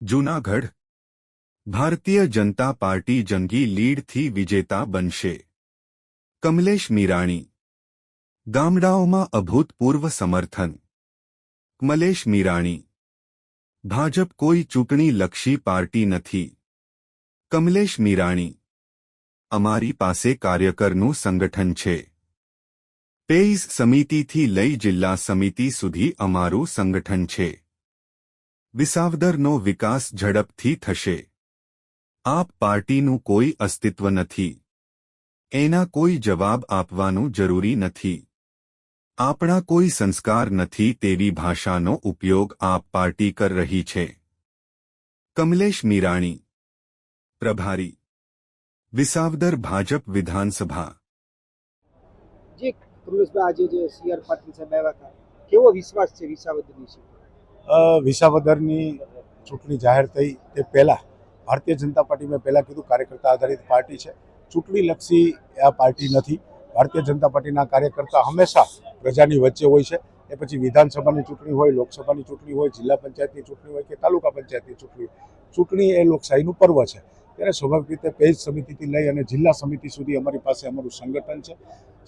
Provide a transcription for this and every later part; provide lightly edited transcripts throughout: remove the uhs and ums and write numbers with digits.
Junagadh Bharatiya Janata party જંગી લીડથી વિજેતા બનશે. કમલેશ મીરાણી. ગામડાઓમાં અભૂતપૂર્વ સમર્થન. કમલેશ મીરાણી. ભાજપ કોઈ ચૂંટણીલક્ષી પાર્ટી નથી. કમલેશ મીરાણી. અમારી પાસે કાર્યકરનું સંગઠન છે. પેઇઝ સમિતિથી લઈ જિલ્લા સમિતિ સુધી અમારું સંગઠન છે. વિસાવદરનો વિકાસ ઝડપથી થશે. આપ પાર્ટીનું કોઈ અસ્તિત્વ નથી. એના કોઈ જવાબ આપવાનું જરૂરી નથી. આપણા કોઈ સંસ્કાર નથી તેવી ભાષાનો ઉપયોગ આપ પાર્ટી કર રહી છે. કમલેશ મીરાણી. પ્રભારી વિસાવદર ભાજપ વિધાનસભા. જે કમલેશભાઈ આજે જે સીઆર પાટીલ સાહેબ આવ્યા હતા, કેવો વિશ્વાસ છે વિસાવદરની છે? વિસાવદરની ચૂંટણી જાહેર થઈ તે પહેલાં ભારતીય જનતા પાર્ટી મેં પહેલાં કીધું કાર્યકર્તા આધારિત પાર્ટી છે. ચૂંટણીલક્ષી આ પાર્ટી નથી. ભારતીય જનતા પાર્ટીના કાર્યકર્તા હંમેશા પ્રજાની વચ્ચે હોય છે. એ પછી વિધાનસભાની ચૂંટણી હોય, લોકસભાની ચૂંટણી હોય, જિલ્લા પંચાયતની ચૂંટણી હોય કે તાલુકા પંચાયતની ચૂંટણી હોય, ચૂંટણી એ લોકશાહીનું પર્વ છે. ત્યારે સ્વાભાવિક રીતે પેજ સમિતિથી લઈ અને જિલ્લા સમિતિ સુધી અમારી પાસે અમારું સંગઠન છે.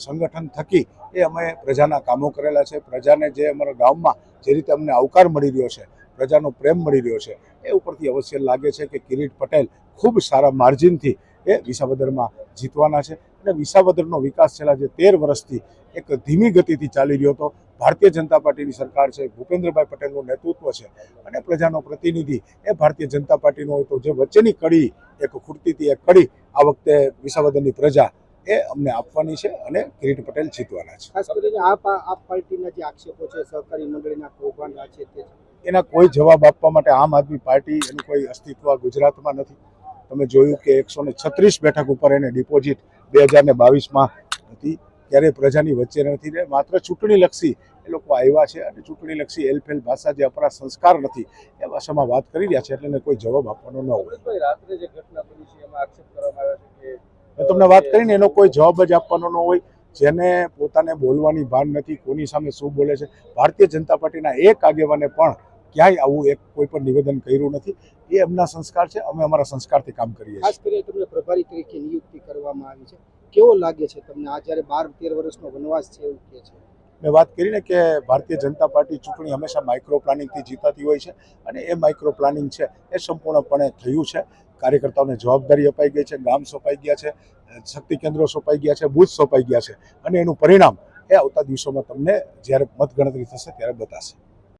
સંગઠન થકી એ અમે પ્રજાના કામો કરેલા છે. પ્રજાને જે અમારા ગામમાં જે રીતે અમને આવકાર મળી રહ્યો છે, પ્રજાનો પ્રેમ મળી રહ્યો છે, એ ઉપરથી અવશ્ય લાગે છે કે કિરીટ પટેલ ખૂબ સારા માર્જિનથી એ વિસાવદરમાં જીતવાના છે. અને વિસાવદરનો વિકાસ છેલ્લા જે 13 વર્ષથી એક ધીમી ગતિથી ચાલી રહ્યો હતો. ભારતીય જનતા પાર્ટીની સરકાર છે, ભૂપેન્દ્રભાઈ પટેલનું નેતૃત્વ છે અને પ્રજાનો પ્રતિનિધિ એ ભારતીય જનતા પાર્ટીનો હોય તો જે વચ્ચેની કડી એક ખૂટતી હતી, એ કડી આ વખતે વિસાવદરની પ્રજા એ અમને આપવાની છે અને કિરીટ પટેલ જીતવાના છે. ખાસ કરીને આપ પાર્ટીના જે આક્ષેપો છે, સહકારી મંડળીના કૌભાંડ આ છે તે એના કોઈ જવાબ આપવા માટે આમ આદમી પાર્ટી એનું કોઈ અસ્તિત્વ ગુજરાતમાં નથી. તમે જોયું કે 136 બેઠક ઉપર એને ડિપોઝિટ 2022માં હતી. ત્યારે પ્રજાની વચ્ચે નથી રહે. માત્ર ચૂંટણીલક્ષી એ લોકો આવ્યા છે અને ચૂંટણીલક્ષી એલફેલ ભાષા જે આપણા સંસ્કાર નથી એ ભાષામાં વાત કરી રહ્યા છે. એટલે એને કોઈ જવાબ આપવાનો ન હોય. રાત્રે જે ઘટના બની છે એમાં આક્ષેપ કરવામાં આવ્યો છે કે મેં તમને વાત કરીને એનો કોઈ જવાબ જ આપવાનો ન હોય. જેને પોતાને બોલવાની ભાન નથી, કોની સામે શું બોલે છે. ભારતીય જનતા પાર્ટીના એક આગેવાને પણ ક્યાંય આવું એક કોઈ પણ નિવેદન કર્યું નથી. એ એમના સંસ્કાર છે. અમે અમારા સંસ્કારથી કામ કરીએ છીએ. ખાસ કરીને તમને પ્રભારી તરીકે નિયુક્તિ કરવામાં આવી છે, કેવો લાગે છે તમને? આ જ્યારે 12-13 વર્ષનો વનવાસ છે એવું કહે છે. મેં વાત કરીને કે ભારતીય જનતા પાર્ટી ચૂંટણી હંમેશા માઇક્રો પ્લાનિંગથી જીતાતી હોય છે અને એ માઇક્રો પ્લાનિંગ છે એ સંપૂર્ણપણે થયું છે. કાર્યકર્તાઓને જવાબદારી અપાઈ ગઈ છે, ગામ સોંપાઈ ગયા છે, શક્તિ કેન્દ્રો સોંપાઈ ગયા છે, બૂથ સોંપાઈ ગયા છે અને એનું પરિણામ એ આવતા દિવસોમાં તમને જ્યારે મતગણતરી થશે ત્યારે બતાશે.